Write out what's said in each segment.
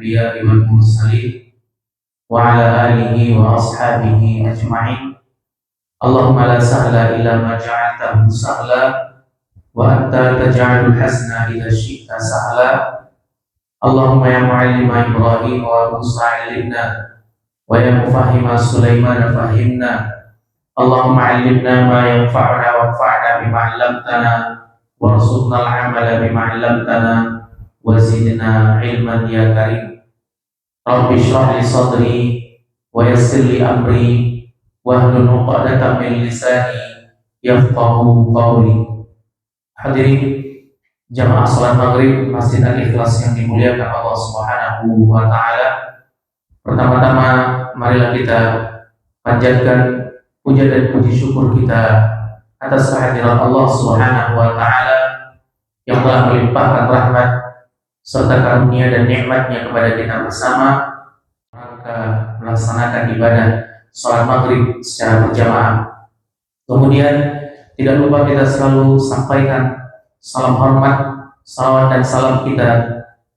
الأنبياء والمرسلين وعلى آله وأصحابه أجمعين. اللهم لا سهل إلا ما جعلته سهلا وأنت تجعل الحزن إذا شئت سهلا. اللهم يا معلم إبراهيم وموسى علمنا ويا مفهم سليمان فهمنا. اللهم علمنا ما ينفعنا وانفعنا بما علمتنا وارزقنا العمل بما علمتنا وزدنا علما يا كريم. رب اشرح لي صدري ويسر لي أمري واhlul 'uqdatam min lisani yafqahu qawli. Hadirin jamaah salat maghrib Masjid Al-Ikhlas yang dimuliakan Allah Subhanahu wa taala. Pertama-tama marilah kita panjatkan puja dan puji syukur kita atas kehadiran Allah Subhanahu wa taala yang telah melimpahkan rahmat serta karunia dan nikmatnya kepada kita bersama rangka melaksanakan ibadah salat maghrib secara berjamaah. Kemudian tidak lupa kita selalu sampaikan salam hormat, salawat dan salam kita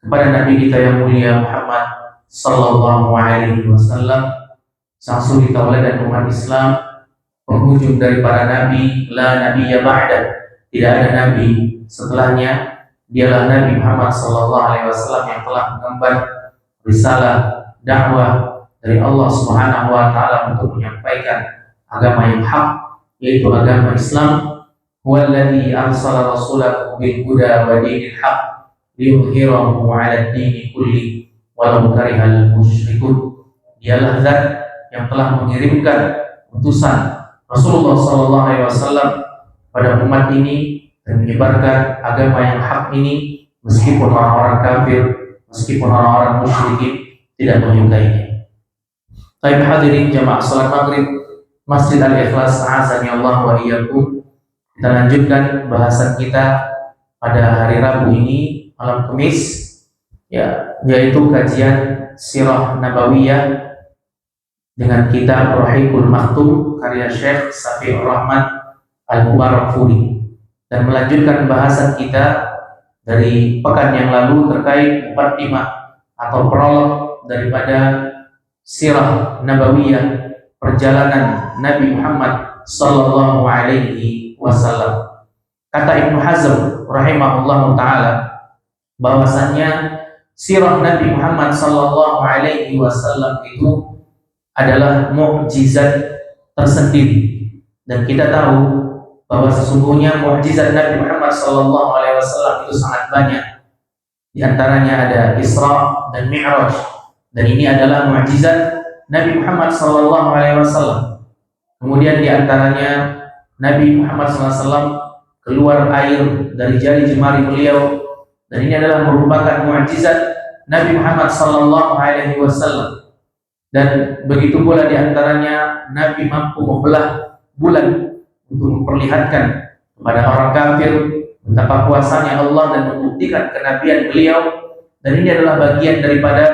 kepada Nabi kita yang mulia Muhammad sallallahu alaihi wasallam, sang suri tauladan umat Islam, penghujung dari para nabi, la nabiyya ba'da, tidak ada nabi setelahnya. Dialah Nabi Muhammad sallallahu alaihi wasallam yang telah mengemban risalah dakwah dari Allah Subhanahu wa taala untuk menyampaikan agama yang hak, yaitu agama Islam. Huwallazi arsala rasulahu bil huda wa dinil haq liyudhhirahu 'ala ad-dini kulli walau karihal musyrikun. Dialah zat yang telah mengirimkan utusan Rasulullah sallallahu alaihi wasallam pada umat ini dan menyebarkan agama yang hak ini meskipun orang-orang kafir, meskipun orang-orang musyrikin tidak menyukainya. Baik hadirin jamaah salat maghrib Masjid Al-Ikhlas, a'azani Allah wa iyyakum. Kita lanjutkan bahasan kita pada hari Rabu ini, malam Kamis, yaitu kajian Sirah Nabawiyah dengan kitab Rahiqul Maktum karya Syekh Safiur Rahman Al-Mubarakfuri, dan melanjutkan bahasan kita dari pekan yang lalu terkait muqaddimah atau prolog daripada Sirah Nabawiyah, perjalanan Nabi Muhammad sallallahu alaihi wasallam. Kata Ibnu Hazm rahimahullahu taala bahwasannya sirah Nabi Muhammad sallallahu alaihi wasallam itu adalah mukjizat tersendiri, dan kita tahu bahwa sesungguhnya mukjizat Nabi Muhammad sallallahu alaihi wasallam itu sangat banyak. Di antaranya ada Isra dan Mi'raj, dan ini adalah mukjizat Nabi Muhammad sallallahu alaihi wasallam. Kemudian di antaranya Nabi Muhammad sallallahu alaihi wasallam keluar air dari jari jemari beliau, dan ini adalah merupakan mukjizat Nabi Muhammad sallallahu alaihi wasallam. Dan begitu pula di antaranya Nabi mampu membelah bulan untuk memperlihatkan kepada orang kafir betapa kuasanya Allah dan membuktikan kenabian beliau, dan ini adalah bagian daripada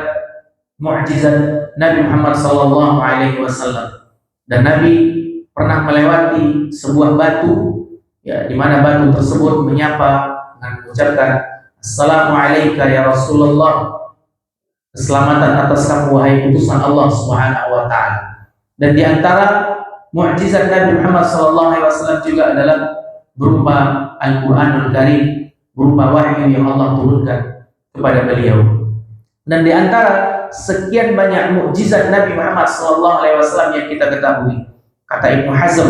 mukjizat Nabi Muhammad sallallahu alaihi wasallam. Dan Nabi pernah melewati sebuah batu, di mana batu tersebut menyapa dengan mengucapkan Assalamu alayka ya Rasulullah, keselamatan atas kamu wahai utusan Allah Subhanahu wa taala. Dan di antara mukjizat Nabi Muhammad sallallahu alaihi wasallam juga adalah berupa Al-Qur'anul Karim, berupa wahyu yang Allah turunkan kepada beliau. Dan di antara sekian banyak mukjizat Nabi Muhammad sallallahu alaihi wasallam yang kita ketahui, kata Ibnu Hazm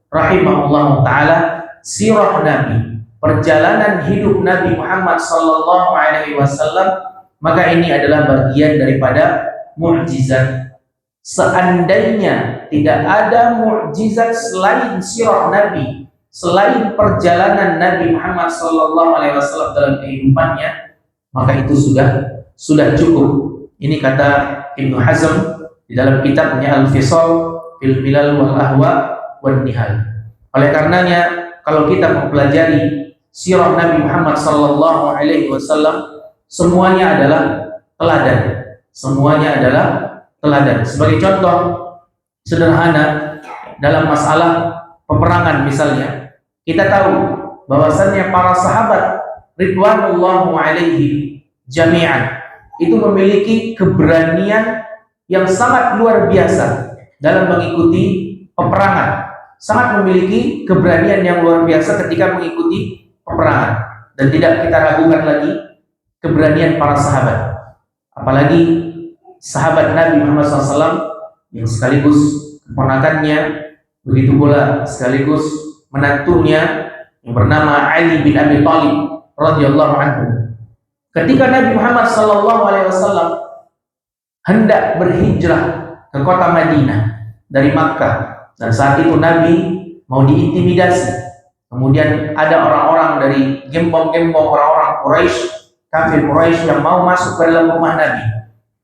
rahimahullahu taala, sirah Nabi, perjalanan hidup Nabi Muhammad sallallahu alaihi wasallam, maka ini adalah bagian daripada mukjizat. Seandainya tidak ada mukjizat selain sirah Nabi, selain perjalanan Nabi Muhammad sallallahu alaihi wasallam dalam kehidupannya, maka itu sudah cukup. Ini kata Ibnu Hazm di dalam kitabnya Al-Fisal fil Milal wal Ahwa wan Nihal. Oleh karenanya, kalau kita mempelajari sirah Nabi Muhammad sallallahu alaihi wasallam, semuanya adalah teladan. Semuanya adalah teladan. Sebagai contoh sederhana, dalam masalah peperangan misalnya, kita tahu bahwasannya para sahabat ridwanullahu alaihim jami'an, itu memiliki keberanian yang sangat luar biasa dalam mengikuti peperangan. Sangat memiliki keberanian yang luar biasa ketika mengikuti peperangan. Dan tidak kita ragukan lagi keberanian para sahabat. Apalagi sahabat Nabi Muhammad SAW yang sekaligus keponakannya, begitu pula sekaligus menantunya yang bernama Ali bin Abi Thalib radhiyallahu anhu. Ketika Nabi Muhammad SAW hendak berhijrah ke kota Madinah dari Makkah, dan saat itu Nabi mau diintimidasi. Kemudian ada orang-orang dari gembong-gembong orang-orang Quraisy, kafir Quraisy yang mau masuk ke dalam rumah Nabi,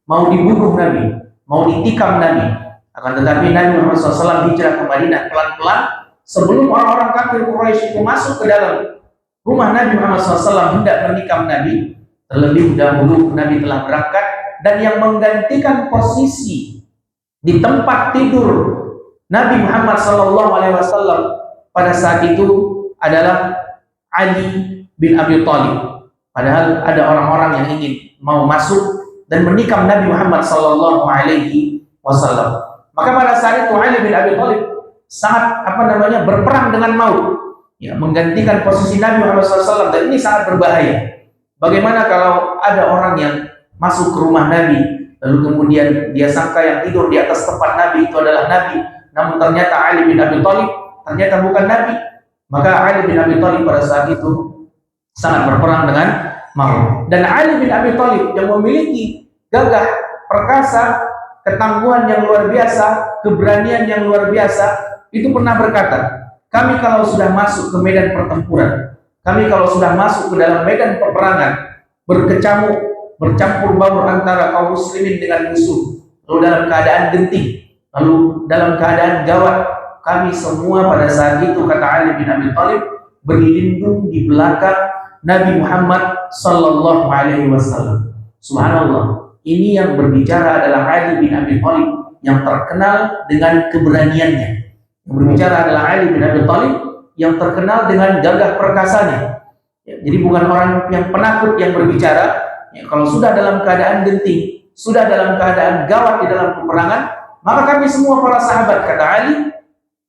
mau dibunuh Nabi, mau ditikam Nabi. Akan tetapi Nabi Muhammad SAW hijrah ke Madinah pelan-pelan sebelum orang-orang kafir Quraisy itu masuk ke dalam rumah Nabi Muhammad SAW hendak menikam Nabi. Terlebih dahulu Nabi telah berangkat, dan yang menggantikan posisi di tempat tidur Nabi Muhammad SAW pada saat itu adalah Ali bin Abi Thalib. Padahal ada orang-orang yang ingin mau masuk dan menikam Nabi Muhammad SAW. Maka pada saat itu Ali bin Abi Thalib sangat berperang dengan maut, ya, menggantikan posisi Nabi Muhammad SAW, dan ini sangat berbahaya. Bagaimana kalau ada orang yang masuk ke rumah Nabi, lalu kemudian dia sangka yang tidur di atas tempat Nabi itu adalah Nabi, namun ternyata Ali bin Abi Thalib ternyata bukan Nabi. Maka Ali bin Abi Thalib pada saat itu sangat berperang dengan maut. Dan Ali bin Abi Thalib yang memiliki gagah perkasa, ketangguhan yang luar biasa, keberanian yang luar biasa, itu pernah berkata, kami kalau sudah masuk ke medan pertempuran, kami kalau sudah masuk ke dalam medan peperangan, bercampur baur antara kaum muslimin dengan musuh, lalu dalam keadaan genting, lalu dalam keadaan gawat, kami semua pada saat itu, kata Ali bin Abi Thalib, berlindung di belakang Nabi Muhammad sallallahu alaihi wasallam. Subhanallah, ini yang berbicara adalah Ali bin Abi Thalib yang terkenal dengan keberaniannya. Yang berbicara adalah Ali bin Abi Thalib yang terkenal dengan gagah perkasanya. Ya, jadi bukan orang yang penakut yang berbicara. Ya, kalau sudah dalam keadaan genting, sudah dalam keadaan gawat di dalam peperangan, maka kami semua para sahabat, kata Ali,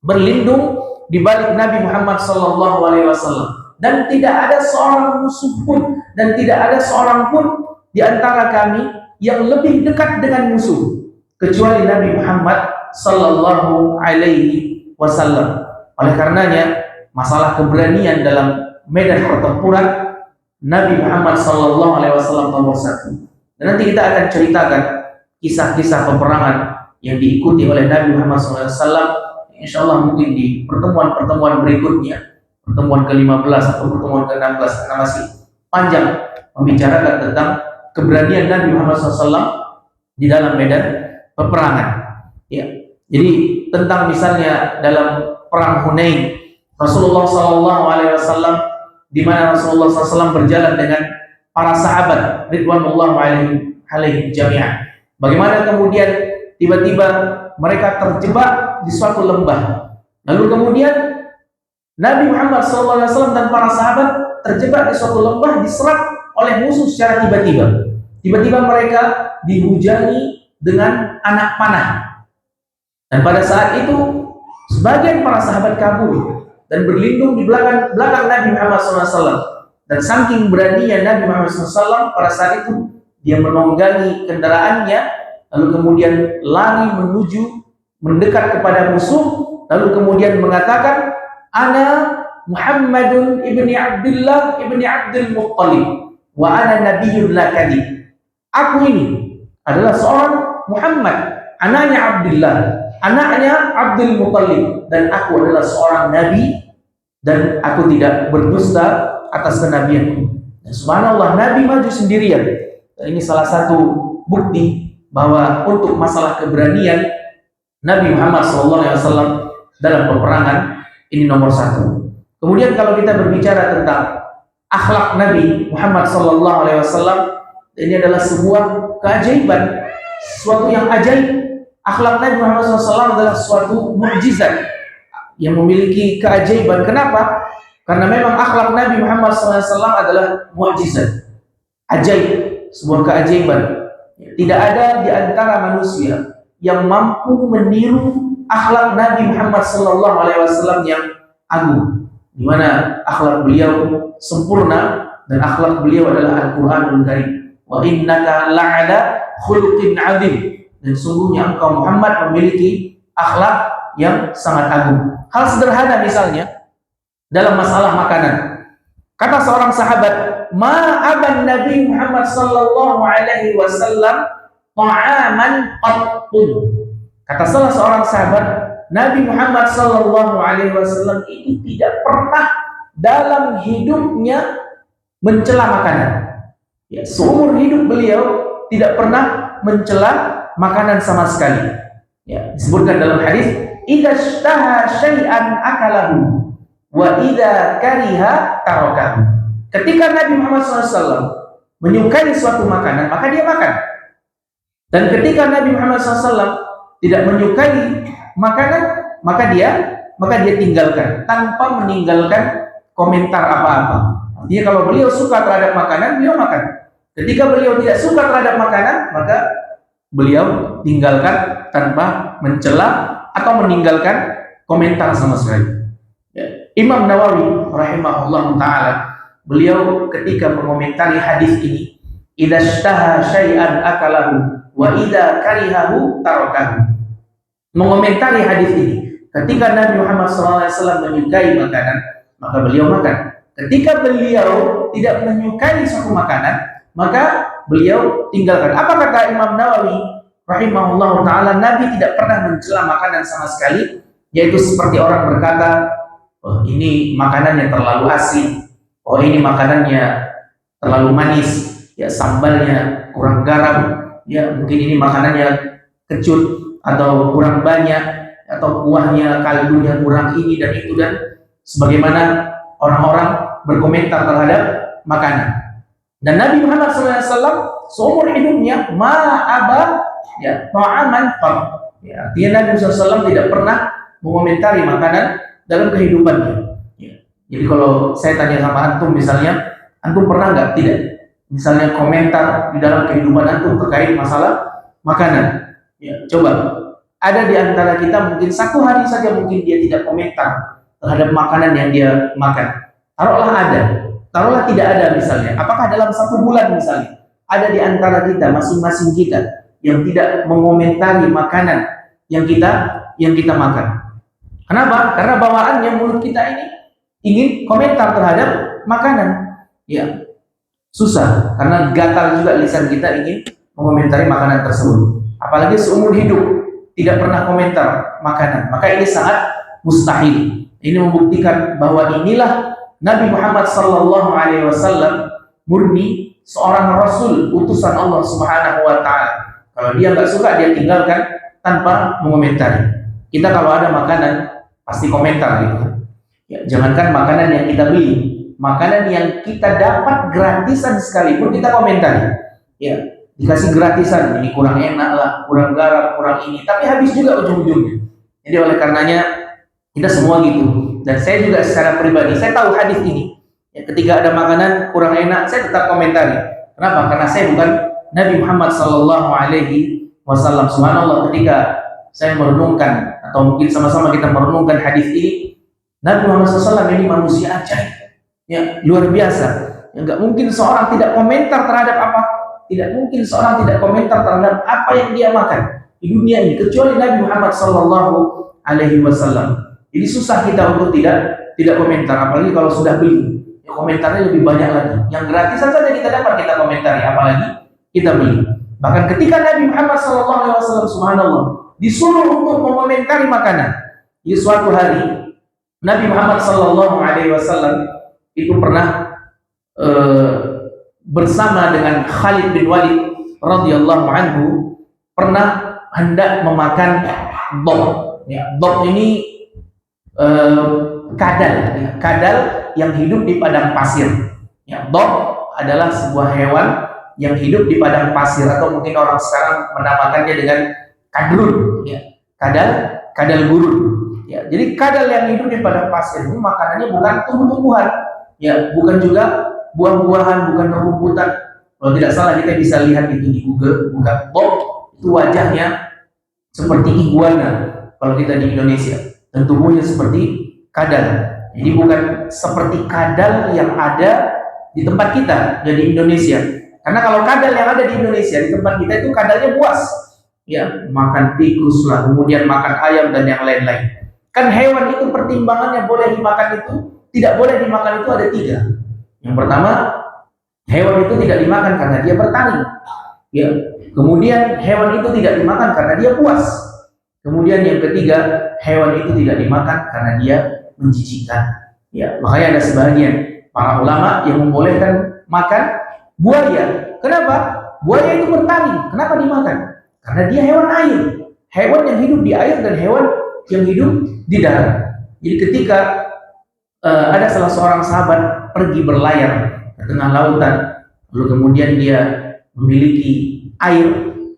berlindung di balik Nabi Muhammad SAW, dan tidak ada seorang musuh pun, dan tidak ada seorang pun di antara kami yang lebih dekat dengan musuh kecuali Nabi Muhammad sallallahu alaihi wasallam. Oleh karenanya, masalah keberanian dalam medan pertempuran, Nabi Muhammad sallallahu alaihi wasallam nomor satu. Dan nanti kita akan ceritakan kisah-kisah peperangan yang diikuti oleh Nabi Muhammad sallallahu alaihi wasallam, insyaallah mungkin di pertemuan-pertemuan berikutnya, pertemuan ke-15 atau pertemuan ke-16, karena masih panjang membicarakan tentang keberanian Nabi Muhammad SAW di dalam medan peperangan. Ya, jadi tentang misalnya dalam perang Hunain, Rasulullah SAW, di mana Rasulullah SAW berjalan dengan para sahabat ridwanullah alaihi jami'an. Bagaimana kemudian tiba-tiba mereka terjebak di suatu lembah. Lalu kemudian Nabi Muhammad SAW dan para sahabat terjebak di suatu lembah, diserang oleh musuh secara tiba-tiba. Tiba-tiba mereka dihujani dengan anak panah. Dan pada saat itu sebagian para sahabat kabur dan berlindung di belakang Nabi Muhammad SAW. Dan saking beraninya Nabi Muhammad SAW, pada saat itu dia menunggangi kendaraannya, lalu kemudian lari menuju mendekat kepada musuh, lalu kemudian mengatakan, Ana Muhammadun ibni Abdullah ibni Abdul Muttalib wa ana nabiyyun la kadhib. Aku ini adalah seorang Muhammad, anaknya Abdullah, anaknya Abdul Muttalib, dan aku adalah seorang nabi dan aku tidak berdusta atas kenabianku. Dan subhanallah, Nabi maju sendirian. Dan ini salah satu bukti bahwa untuk masalah keberanian Nabi Muhammad SAW dalam peperangan ini nomor satu. Kemudian kalau kita berbicara tentang akhlak Nabi Muhammad SAW, ini adalah sebuah keajaiban, sesuatu yang ajaib. Akhlak Nabi Muhammad SAW adalah suatu mukjizat yang memiliki keajaiban. Kenapa? Karena memang akhlak Nabi Muhammad SAW adalah mukjizat, ajaib. sebuah keajaiban. Tidak ada di antara manusia yang mampu meniru akhlak Nabi Muhammad sallallahu alaihi wasallam yang agung, di mana akhlak beliau sempurna dan akhlak beliau adalah Al-Qur'anul Karim. Wa innaka la'ala khuluqin 'adzim. Dan sungguhnya engkau Muhammad memiliki akhlak yang sangat agung. Hal sederhana misalnya dalam masalah makanan. Kata seorang sahabat, "Ma'aban Nabi Muhammad sallallahu alaihi wasallam ta'aman qattun." Kata salah seorang sahabat, Nabi Muhammad sallallahu alaihi wasallam itu tidak pernah dalam hidupnya mencela makanan. Ya, seumur hidup beliau tidak pernah mencela makanan sama sekali. Ya, disebutkan dalam hadis, "Idza ishtaha syai'an akalahu wa idza kariha tarakahu." Ketika Nabi Muhammad SAW menyukai suatu makanan, maka dia makan. Dan ketika Nabi Muhammad SAW tidak menyukai makanan, maka dia tinggalkan tanpa meninggalkan komentar apa-apa. Artinya kalau beliau suka terhadap makanan, beliau makan. Ketika beliau tidak suka terhadap makanan, maka beliau tinggalkan tanpa mencela atau meninggalkan komentar sama sekali. Ya. Imam Nawawi rahimahullah ta'ala, beliau ketika mengomentari hadis ini, "Idza ishtaha syai'an akalahu wa idza karihahu tarakahu." Mengomentari hadis ini, ketika Nabi Muhammad SAW menyukai makanan, maka beliau makan. Ketika beliau tidak menyukai suatu makanan, maka beliau tinggalkan. Apa kata Imam Nawawi rahimahullah ta'ala? Nabi tidak pernah mencela makanan sama sekali, yaitu seperti orang berkata, "Oh, ini makanannya terlalu asin, oh ini makanannya terlalu manis, ya sambalnya kurang garam, ya mungkin ini makanannya kecut atau kurang banyak, atau kuahnya, kaldunya kurang ini dan itu," dan sebagaimana orang-orang berkomentar terhadap makanan. Dan Nabi Muhammad SAW seumur hidupnya ma'aba ya ta'aman qat. Ya, artinya Nabi SAW tidak pernah mengomentari makanan dalam kehidupannya. Ya. Jadi kalau saya tanya sama antum misalnya, antum pernah nggak tidak misalnya komentar di dalam kehidupan antum terkait masalah makanan? Ya, coba. Ada di antara kita mungkin satu hari saja mungkin dia tidak komentar terhadap makanan yang dia makan. Taruhlah ada. Taruhlah tidak ada misalnya. Apakah dalam satu bulan misalnya ada di antara kita masing-masing kita yang tidak mengomentari makanan yang kita makan? Kenapa? Karena bawaannya mulut kita ini ingin komentar terhadap makanan. Ya, susah karena gatal juga lisan kita ingin mengomentari makanan tersebut. Apalagi seumur hidup tidak pernah komentar makanan. Maka ini sangat mustahil. Ini membuktikan bahwa inilah Nabi Muhammad sallallahu alaihi wasallam murni seorang rasul utusan Allah Subhanahu wa taala. Kalau dia nggak suka dia tinggalkan tanpa mengomentari. Kita kalau ada makanan pasti komentar gitu. Ya, jangankan makanan yang kita beli, makanan yang kita dapat gratisan sekalipun kita komentari. Ya, dikasih gratisan, ini kurang enak lah, kurang garam, kurang ini, tapi habis juga ujung-ujungnya. Jadi oleh karenanya kita semua gitu. Dan saya juga secara pribadi, saya tahu hadis ini. Ya, ketika ada makanan kurang enak, saya tetap komentari. Kenapa? Karena saya bukan Nabi Muhammad sallallahu alaihi wasallam. Subhanallah, ketika saya merenungkan atau mungkin sama-sama kita merenungkan hadis ini, Nabi Muhammad SAW ini manusia ajaib. Ya, luar biasa. Ya, nggak mungkin seorang tidak komentar terhadap apa? Tidak mungkin seorang tidak komentar terhadap apa yang dia makan di dunia ini kecuali Nabi Muhammad sallallahu alaihi wasallam. Jadi susah kita untuk tidak komentar, apalagi kalau sudah beli. Ya, komentarnya lebih banyak lagi. Yang gratisan saja kita dapat kita komentari, apalagi kita beli. Bahkan ketika Nabi Muhammad SAW, subhanallah, disuruh untuk mengomentari makanan. Di suatu hari Nabi Muhammad SAW itu pernah bersama dengan Khalid bin Walid radhiyallahu anhu pernah hendak memakan dhab. Ya, dhab ini kadal, ya, kadal yang hidup di padang pasir. Ya, dhab adalah sebuah hewan yang hidup di padang pasir, atau mungkin orang sekarang menamakannya dengan kadrun. Ya, kadal gurun. Ya, jadi kadal yang hidup di padang pasir ini makanannya bukan tumbuh-tumbuhan, ya, bukan juga buah-buahan, bukan rumputan, Kalau tidak salah kita bisa lihat itu di Google, bukan bob, itu wajahnya seperti iguana kalau kita di Indonesia, dan tubuhnya seperti kadal. Jadi bukan seperti kadal yang ada di tempat kita, jadi Indonesia. Karena kalau kadal yang ada di Indonesia, di tempat kita itu kadalnya buas, ya, makan tikus lah, kemudian makan ayam dan yang lain-lain. Kan hewan itu pertimbangannya boleh dimakan itu, tidak boleh dimakan itu ada 3. Yang pertama, hewan itu tidak dimakan karena dia bertani, ya. Kemudian hewan itu tidak dimakan karena dia puas. Kemudian yang ketiga, hewan itu tidak dimakan karena dia menjijikkan. Ya, makanya ada sebagian para ulama yang membolehkan makan buaya. Kenapa? Buaya itu bertani. Kenapa dimakan? Karena dia hewan air. Hewan yang hidup di air dan hewan yang hidup di darat. Jadi ketika ada salah seorang sahabat pergi berlayar ke tengah lautan, lalu kemudian dia memiliki air,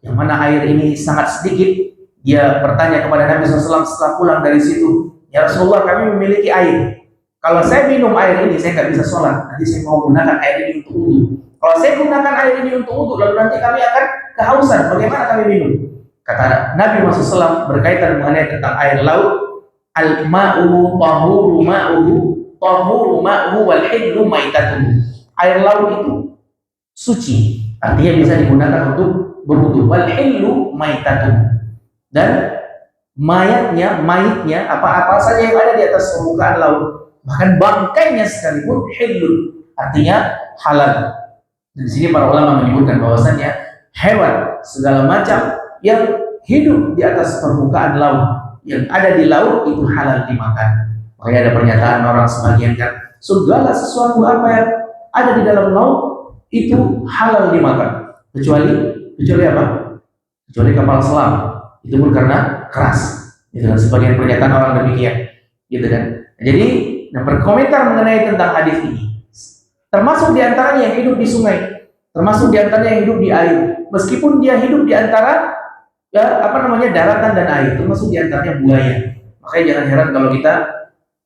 yang mana air ini sangat sedikit, dia bertanya kepada Nabi SAW setelah pulang dari situ, ya Rasulullah, kami memiliki air. Kalau saya minum air ini, saya nggak bisa sholat. Nanti saya mau gunakan air ini untuk wudhu. Kalau saya gunakan air ini untuk wudhu, lalu nanti kami akan kehausan. Bagaimana kami minum? Kata Nabi SAW berkaitan mengenai tentang air laut, al-ma'u tahuru ma'uhu tahuru ma'uhu wal hillu maitatuhu. Air laut itu suci, artinya bisa digunakan untuk berwudu. Wal hillu maitatuhu, dan mayatnya apa saja yang ada di atas permukaan laut, bahkan bangkainya sekalipun hillu, artinya halal. Dan di sini para ulama menyebutkan bahwasannya hewan segala macam yang hidup di atas permukaan laut, yang ada di laut itu halal dimakan. Makanya ada pernyataan orang sebagian kan, segala sesuatu apa yang ada di dalam laut itu halal dimakan, kecuali apa? Kecuali kapal selam. Itu pun karena keras. Itu kan sebagian pernyataan orang demikian, gitu kan. Jadi, berkomentar mengenai tentang hadis ini, termasuk diantaranya yang hidup di sungai, termasuk diantaranya yang hidup di air, meskipun dia hidup di antara daratan dan air, termasuk diantaranya buaya. Makanya jangan heran kalau kita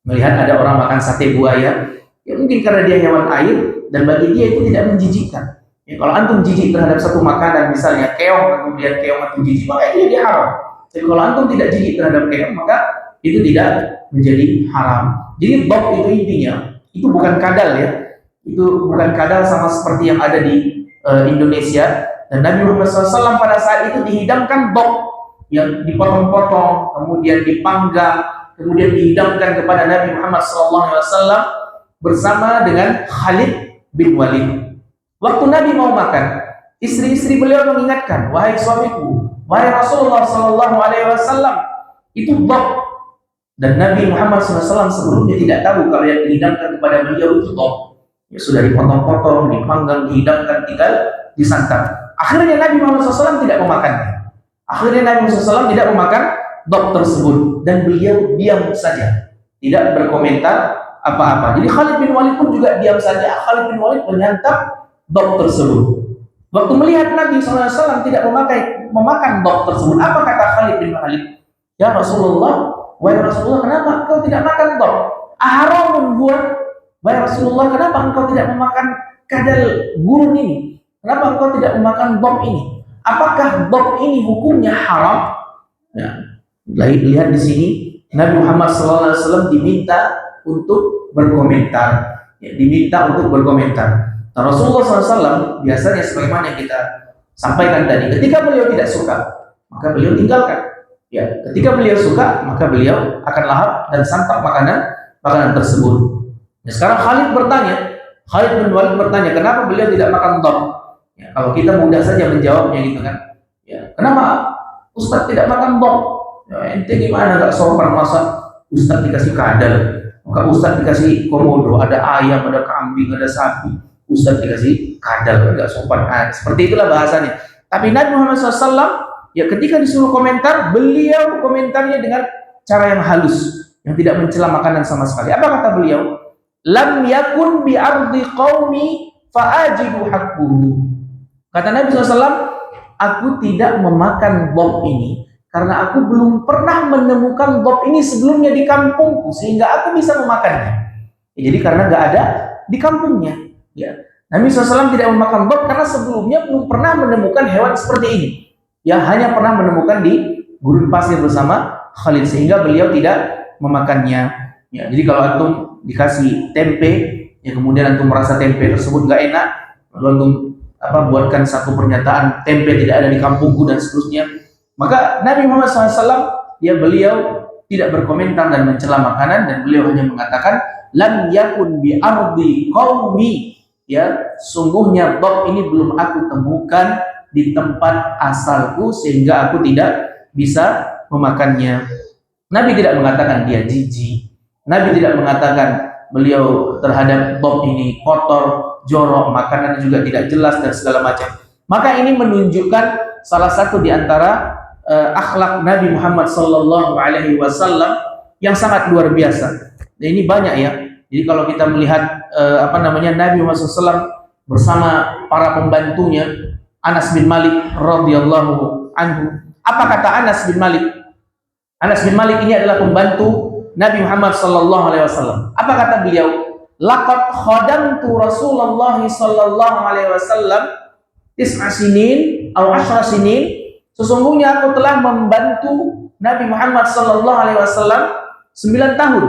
melihat ada orang makan sate buaya, ya mungkin karena dia hewan air dan bagi dia itu tidak menjijikkan. Ya, kalau antum jijik terhadap satu makanan, misalnya keong, kemudian keong antum jijik, maka itu dia haram. Tapi kalau antum tidak jijik terhadap keong, maka itu tidak menjadi haram. Jadi bob itu intinya, itu bukan kadal ya, itu bukan kadal sama seperti yang ada di Indonesia. Dan Nabi Muhammad SAW pada saat itu dihidangkan bob yang dipotong-potong, kemudian dipanggang, kemudian dihidangkan kepada Nabi Muhammad SAW bersama dengan Khalid bin Walid. Waktu Nabi mau makan, istri-istri beliau mengingatkan, wahai suamiku, wahai Rasulullah SAW, itu bob. Dan Nabi Muhammad SAW sebelumnya tidak tahu kalau yang dihidangkan kepada beliau itu bob. Ya sudah dipotong-potong, dipanggang, dihidangkan, tinggal disantap. Akhirnya Nabi Muhammad SAW tidak memakannya. Akhirnya Nabi Muhammad SAW tidak memakan bob tersebut, dan beliau diam saja, tidak berkomentar apa-apa. Jadi Khalid bin Walid pun juga diam saja. Khalid bin Walid menyantap bob tersebut. Waktu melihat Nabi SAW tidak memakan bob tersebut, apa kata Khalid bin Walid? Ya Rasulullah, wahai Rasulullah, kenapa engkau tidak makan bob? Aharamun huwa? Wahai Rasulullah, kenapa engkau tidak memakan kadal gurun ini? Kenapa engkau tidak memakan bob ini? Apakah bob ini hukumnya haram? Ya, lihat di sini Nabi Muhammad SAW diminta untuk berkomentar. Ya, diminta untuk berkomentar. Nah, Rasulullah SAW biasanya sebagaimana yang kita sampaikan tadi, ketika beliau tidak suka, maka beliau tinggalkan. Ya, ketika beliau suka, maka beliau akan lahap dan santap makanan tersebut. Nah, sekarang Khalid bin Walid bertanya, kenapa beliau tidak makan bob? Ya, kalau kita mudah saja menjawabnya gitu kan. Ya, kenapa Ustadz tidak makan bob? Ya, ente gimana gak sopan masa Ustadz dikasih kadal, maka Ustadz dikasih komodo, ada ayam, ada kambing, ada sapi, Ustadz dikasih kadal, gak sopan. Nah, seperti itulah bahasanya. Tapi Nabi Muhammad SAW, ya ketika disuruh komentar, beliau komentarnya dengan cara yang halus, yang tidak mencela makanan sama sekali. Apa kata beliau? Lam yakun bi ardi qaumi fa'ajidu haqquhu. Kata Nabi SAW, aku tidak memakan bob ini karena aku belum pernah menemukan bob ini sebelumnya di kampungku, sehingga aku bisa memakannya. Ya, jadi karena nggak ada di kampungnya. Ya, Nabi SAW tidak memakan dab karena sebelumnya belum pernah menemukan hewan seperti ini. Ya, hanya pernah menemukan di gurun pasir bersama Khalid, sehingga beliau tidak memakannya. Ya, jadi kalau antum dikasih tempe, ya kemudian antum merasa tempe tersebut nggak enak, lalu antum buatkan satu pernyataan tempe tidak ada di kampungku dan seterusnya, maka Nabi Muhammad SAW beliau tidak berkomentar dan mencela makanan, dan beliau hanya mengatakan lam yakun bi ardi qaumi, ya sungguhnya dab ini belum aku temukan di tempat asalku sehingga aku tidak bisa memakannya. Nabi tidak mengatakan dia jijik, Nabi tidak mengatakan beliau terhadap dab ini kotor, jorok, makanan juga tidak jelas dan segala macam. Maka ini menunjukkan salah satu di antara akhlak Nabi Muhammad sallallahu alaihi wasallam yang sangat luar biasa. Dan ini banyak ya. Jadi kalau kita melihat Nabi Muhammad SAW bersama para pembantunya, Anas bin Malik radhiyallahu anhu. Apa kata Anas bin Malik? Anas bin Malik ini adalah pembantu Nabi Muhammad sallallahu alaihi wasallam. Apa kata beliau? Laqad khadamtu Rasulullah sallallahu alaihi wasallam 9 sinin atau 10 sinin. Sesungguhnya aku telah membantu Nabi Muhammad sallallahu alaihi wasallam 9 tahun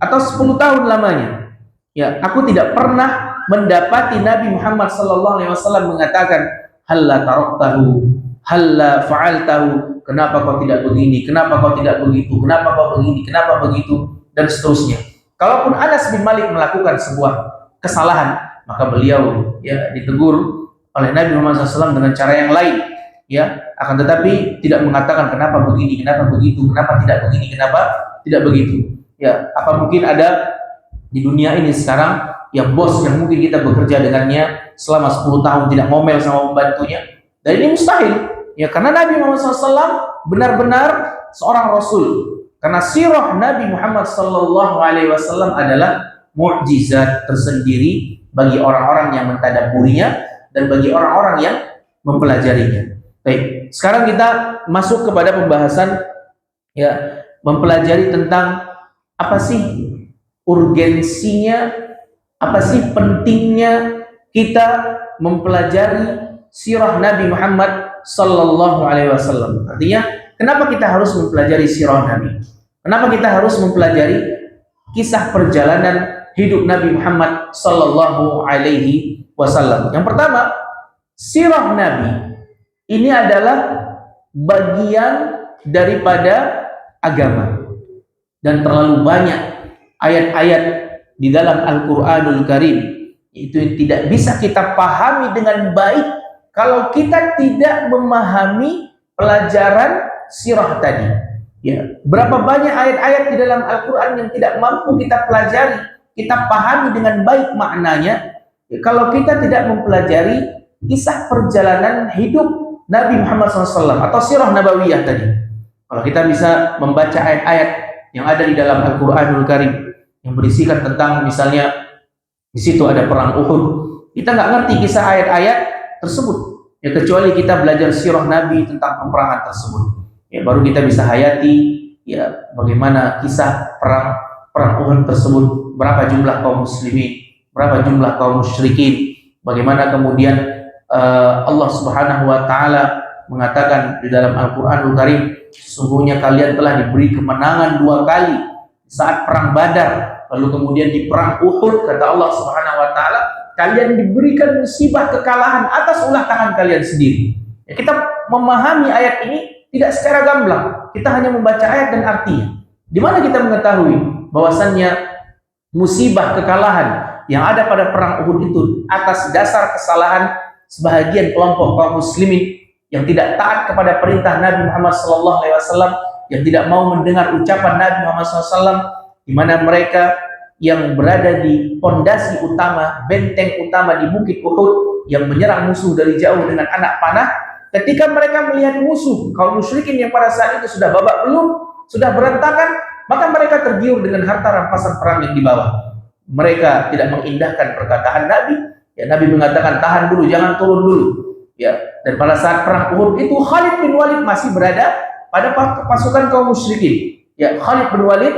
atau 10 tahun lamanya. Ya, aku tidak pernah mendapati Nabi Muhammad sallallahu alaihi wasallam mengatakan halla taraktahu, halla fa'altahu, kenapa kau tidak begini, kenapa kau tidak begitu, kenapa kau begini, kenapa begitu, dan seterusnya. Kalaupun Anas bin Malik melakukan sebuah kesalahan, maka beliau ditegur oleh Nabi Muhammad SAW dengan cara yang lain, akan tetapi tidak mengatakan kenapa begini, kenapa begitu, kenapa tidak begini, kenapa tidak begitu. Apa mungkin ada di dunia ini sekarang yang bos yang mungkin kita bekerja dengannya selama 10 tahun tidak ngomel sama pembantunya? Dan ini mustahil. Karena Nabi Muhammad SAW benar-benar seorang Rasul. Karena sirah Nabi Muhammad SAW adalah mukjizat tersendiri bagi orang-orang yang mentadabburinya dan bagi orang-orang yang mempelajarinya. Baik, sekarang kita masuk kepada pembahasan mempelajari tentang apa sih urgensinya, apa sih pentingnya kita mempelajari sirah Nabi Muhammad sallallahu alaihi wasallam. Artinya, kenapa kita harus mempelajari sirah Nabi? Kenapa kita harus mempelajari kisah perjalanan hidup Nabi Muhammad sallallahu alaihi wasallam? Yang pertama, sirah Nabi ini adalah bagian daripada agama. Dan terlalu banyak ayat-ayat di dalam Al-Quranul Karim itu yang tidak bisa kita pahami dengan baik kalau kita tidak memahami pelajaran sirah tadi. Berapa banyak ayat-ayat di dalam Al-Quran yang tidak mampu kita pelajari, kita pahami dengan baik maknanya, kalau kita tidak mempelajari kisah perjalanan hidup Nabi Muhammad SAW atau sirah nabawiyah tadi. Kalau kita bisa membaca ayat-ayat yang ada di dalam Al-Quranul Karim yang berisikan tentang misalnya di situ ada perang Uhud, kita nggak ngerti kisah ayat-ayat tersebut kecuali kita belajar sirah Nabi tentang peperangan tersebut, baru kita bisa hayati bagaimana kisah perang Uhud tersebut, berapa jumlah kaum muslimin, berapa jumlah kaum musyrikin, bagaimana kemudian Allah Subhanahu wa taala mengatakan di dalam Al-Quranul Karim, sesungguhnya kalian telah diberi kemenangan 2 kali saat perang Badar, lalu kemudian di perang Uhud kata Allah Subhanahu wa taala, kalian diberikan musibah kekalahan atas ulah tangan kalian sendiri. Kita memahami ayat ini tidak secara gamblang, kita hanya membaca ayat dan artinya. Di mana kita mengetahui bahwasannya musibah kekalahan yang ada pada perang Uhud itu atas dasar kesalahan sebahagian kelompok kaum muslimin yang tidak taat kepada perintah Nabi Muhammad SAW, yang tidak mau mendengar ucapan Nabi Muhammad SAW, di mana mereka yang berada di pondasi utama, benteng utama di Bukit Uhud, yang menyerang musuh dari jauh dengan anak panah. Ketika mereka melihat musuh kaum musyrikin yang pada saat itu sudah babak belur, sudah berantakan, maka mereka tergiur dengan harta rampasan perang yang dibawa. Mereka tidak mengindahkan perkataan Nabi. Nabi mengatakan tahan dulu, jangan turun dulu. Dan pada saat perang Uhud itu Khalid bin Walid masih berada pada pasukan kaum musyrikin. Khalid bin Walid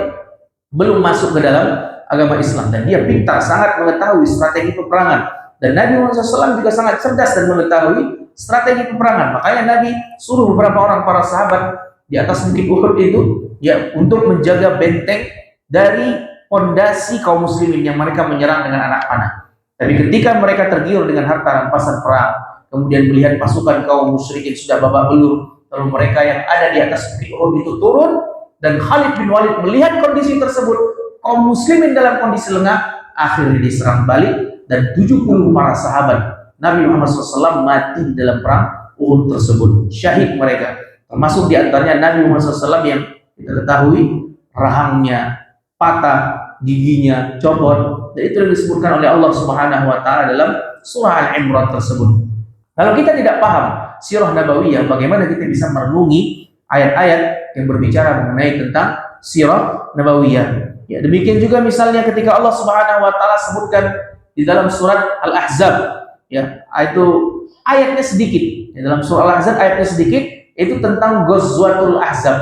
belum masuk ke dalam agama Islam dan dia pintar sangat mengetahui strategi peperangan. Dan Nabi Muhammad SAW juga sangat cerdas dan mengetahui strategi peperangan. Makanya Nabi suruh beberapa orang para sahabat di atas bukit Uhud itu ya untuk menjaga benteng dari fondasi kaum muslimin yang mereka menyerang dengan anak panah. Tapi ketika mereka tergiur dengan harta rampasan perang, kemudian melihat pasukan kaum musyrikin sudah babak belur, lalu mereka yang ada di atas bukit Uhud itu turun, dan Khalid bin Walid melihat kondisi tersebut, kaum muslimin dalam kondisi lengah, akhirnya diserang balik dan 70 para sahabat Nabi Muhammad SAW mati di dalam perang Uhud tersebut, syahid mereka. Termasuk diantaranya Nabi Muhammad SAW yang kita ketahui rahangnya patah, giginya copot, dan itu yang disebutkan oleh Allah Subhanahu wa taala dalam surah Al-Imran tersebut. Kalau kita tidak paham sirah nabawiyah, bagaimana kita bisa merenungi ayat-ayat yang berbicara mengenai tentang sirah nabawiyah? Ya, demikian juga misalnya ketika Allah Subhanahu wa taala sebutkan di dalam surat Al-Ahzab, ya, itu ayatnya sedikit. Di dalam surah Al-Ahzab ayatnya sedikit, itu tentang Ghazwatul Ahzab,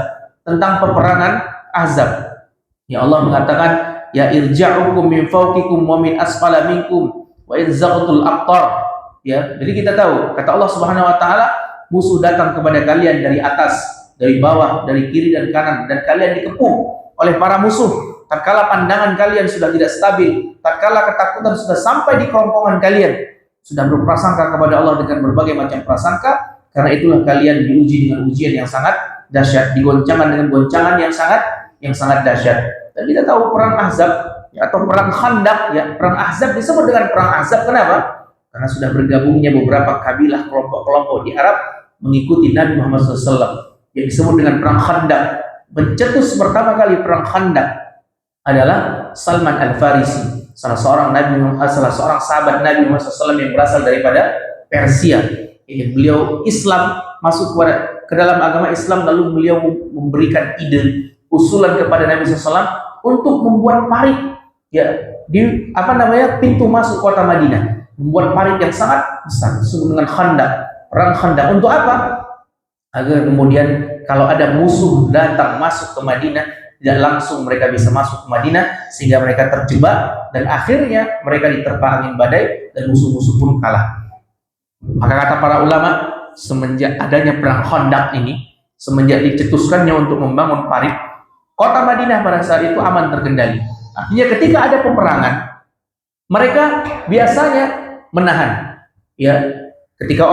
tentang peperangan Ahzab. Ya, Allah mengatakan, ya irja'ukum min fawqikum wa min asfala minkum wa idzaqatul aqtar. Ya, jadi kita tahu kata Allah Subhanahu wa taala, musuh datang kepada kalian dari atas, dari bawah, dari kiri dan kanan, dan kalian dikepung oleh para musuh. Tatkala pandangan kalian sudah tidak stabil, tatkala ketakutan sudah sampai di kerongkongan kalian, sudah berprasangka kepada Allah dengan berbagai macam prasangka, karena itulah kalian diuji dengan ujian yang sangat dahsyat, digoncangkan dengan goncangan yang sangat dahsyat. Dan kita tahu perang Ahzab ya, atau perang Khandaq, ya, perang Ahzab disebut dengan perang Ahzab kenapa? Karena sudah bergabungnya beberapa kabilah, kelompok-kelompok di Arab mengikuti Nabi Muhammad SAW, yang disebut dengan perang Khandaq. Mencetus pertama kali perang Khandaq adalah Salman Al-Farisi, salah seorang sahabat Nabi Muhammad SAW yang berasal daripada Persia. Beliau Islam, masuk ke dalam agama Islam, lalu beliau memberikan ide, usulan kepada Nabi SAW untuk membuat parit, ya, di pintu masuk kota Madinah, membuat parit yang sangat besar disebut dengan Khandaq, perang Khandaq. Untuk apa? Agar kemudian kalau ada musuh datang masuk ke Madinah, tidak langsung mereka bisa masuk ke Madinah, sehingga mereka terjebak dan akhirnya mereka diterpa angin badai dan musuh-musuh pun kalah. Maka kata para ulama, semenjak adanya perang Khandaq ini, semenjak dicetuskannya untuk membangun parit, kota Madinah pada saat itu aman terkendali. Artinya ketika ada peperangan, mereka biasanya menahan. Ya, ketika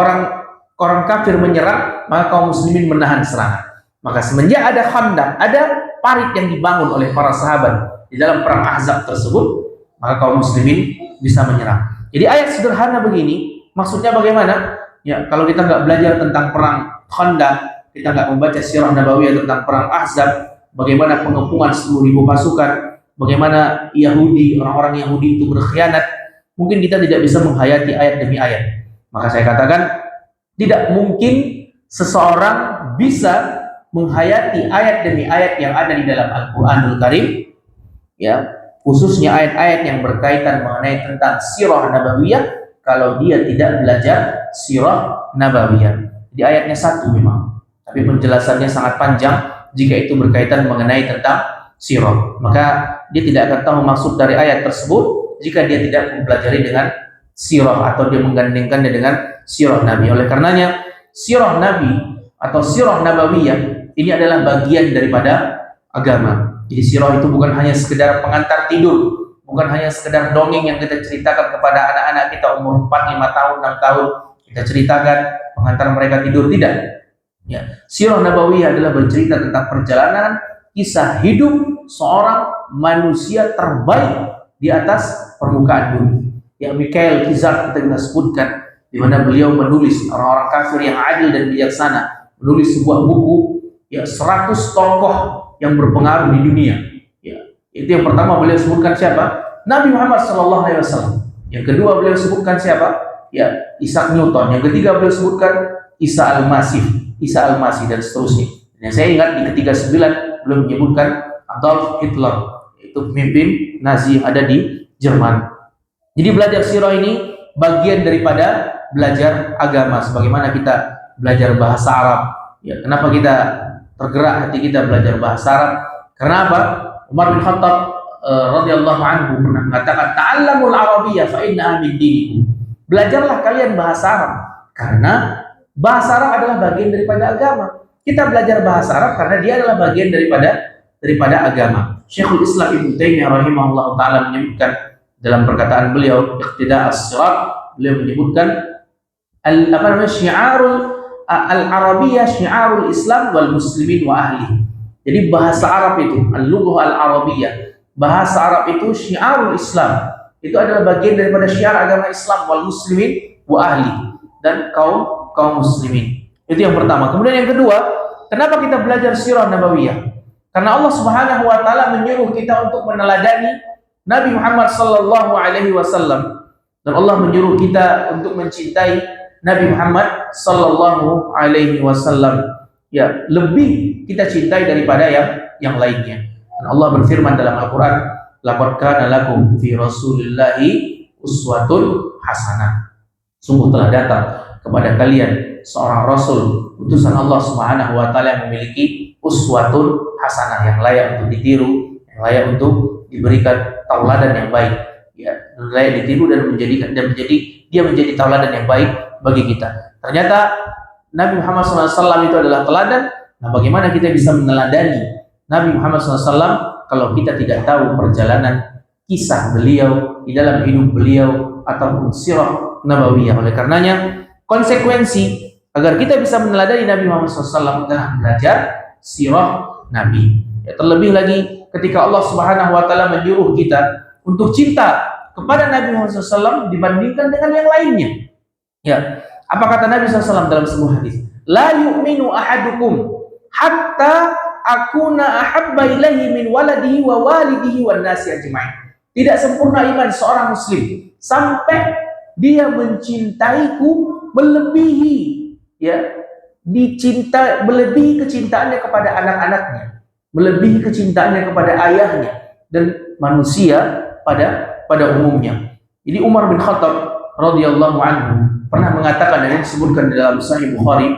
orang kafir menyerang, maka kaum muslimin menahan serangan. Maka semenjak ada Khandaq, ada parit yang dibangun oleh para sahabat di dalam perang Ahzab tersebut, maka kaum muslimin bisa menyerang. Jadi ayat sederhana begini, maksudnya bagaimana? Ya, kalau kita nggak belajar tentang perang Khandaq, kita nggak membaca sirah nabawiyah tentang perang Ahzab, bagaimana pengepungan 10.000 pasukan, bagaimana orang-orang Yahudi itu berkhianat, mungkin kita tidak bisa menghayati ayat demi ayat. Maka saya katakan, tidak mungkin seseorang bisa menghayati ayat demi ayat yang ada di dalam Al-Quranul Karim, ya, khususnya ayat-ayat yang berkaitan mengenai tentang sirah nabawiyah, kalau dia tidak belajar sirah nabawiyah. Jadi ayatnya satu memang, tapi penjelasannya sangat panjang. Jika itu berkaitan mengenai tentang sirah, maka dia tidak akan tahu maksud dari ayat tersebut jika dia tidak mempelajari dengan sirah atau dia menggandengkannya dengan sirah Nabi. Oleh karenanya, sirah Nabi atau sirah nabawiyah ini adalah bagian daripada agama. Jadi sirah itu bukan hanya sekedar pengantar tidur, bukan hanya sekedar dongeng yang kita ceritakan kepada anak-anak kita umur 4, 5 tahun, 6 tahun, kita ceritakan pengantar mereka tidur, tidak. Ya, sirah nabawiyah adalah bercerita tentang perjalanan kisah hidup seorang manusia terbaik di atas permukaan bumi. Yang Mikhail Kizar kita sebutkan, di mana beliau menulis, orang-orang kafir yang adil dan bijaksana, menulis sebuah buku, ya, 100 tokoh yang berpengaruh di dunia. Ya, itu yang pertama beliau sebutkan siapa? Nabi Muhammad SAW. Yang kedua beliau sebutkan siapa? Ya, Isaac Newton. Yang ketiga beliau sebutkan Isa Al-Masih dan seterusnya. Dan saya ingat di ketiga 9 belum menyebutkan Adolf Hitler, itu pemimpin Nazi yang ada di Jerman. Jadi belajar sirah ini bagian daripada belajar agama, sebagaimana kita belajar bahasa Arab. Ya, kenapa kita tergerak hati kita belajar bahasa Arab? Karena apa? Umar bin Khattab radhiyallahu anhu pernah mengatakan, "Ta'allamul Arabiyyah fa innaha min dinikum." belajarlah kalian bahasa Arab karena bahasa Arab adalah bagian daripada agama. Kita belajar bahasa Arab karena dia adalah bagian daripada agama. Syekhul Islam Ibnu Taimiyah rahimahullah taala menyebutkan dalam perkataan beliau Iqtida' as-Sirat, beliau menyebutkan syiarul al-Arabiyyah syiarul Islam wal muslimin wa ahli. Jadi bahasa Arab itu al-lughah al-Arabiyyah, bahasa Arab itu syiarul Islam, itu adalah bagian daripada syiar agama Islam wal muslimin wa ahli, dan kaum muslimin. Itu yang pertama. Kemudian yang kedua, kenapa kita belajar sirah nabawiyah? Karena Allah Subhanahu wa taala menyuruh kita untuk meneladani Nabi Muhammad sallallahu alaihi wasallam, dan Allah menyuruh kita untuk mencintai Nabi Muhammad sallallahu alaihi wasallam. Ya, lebih kita cintai daripada yang lainnya. Dan Allah berfirman dalam Al-Qur'an, "Laqad kana lakum fi Rasulillahi uswatun hasanah." Sungguh telah datang kepada kalian seorang rasul, utusan Allah Subhanahu wa taala yang memiliki uswatun hasanah, yang layak untuk ditiru, yang layak untuk diberikan tauladan yang baik. Ya, layak ditiru dan dia menjadi tauladan yang baik bagi kita. Ternyata Nabi Muhammad SAW itu adalah teladan. Nah, bagaimana kita bisa meneladani Nabi Muhammad SAW kalau kita tidak tahu perjalanan kisah beliau di dalam hidup beliau ataupun sirah nabawiyah? Oleh karenanya, konsekuensi agar kita bisa meneladani Nabi Muhammad SAW adalah belajar sirah Nabi. Ya, terlebih lagi ketika Allah Subhanahu wa taala menyuruh kita untuk cinta kepada Nabi Muhammad SAW dibandingkan dengan yang lainnya. Ya, apa kata Nabi SAW dalam sebuah hadis? La yu'minu ahadukum hatta akuna ahabba ilaihi min waladihi wa walidihi wan nasi ajma'in. Tidak sempurna iman seorang muslim sampai dia mencintaiku melebihi, ya, melebihi kecintaannya kepada anak-anaknya, melebihi kecintaannya kepada ayahnya dan manusia pada umumnya. Jadi Umar bin Khattab radhiyallahu anhu pernah mengatakan, dan disebutkan dalam Sahih Bukhari,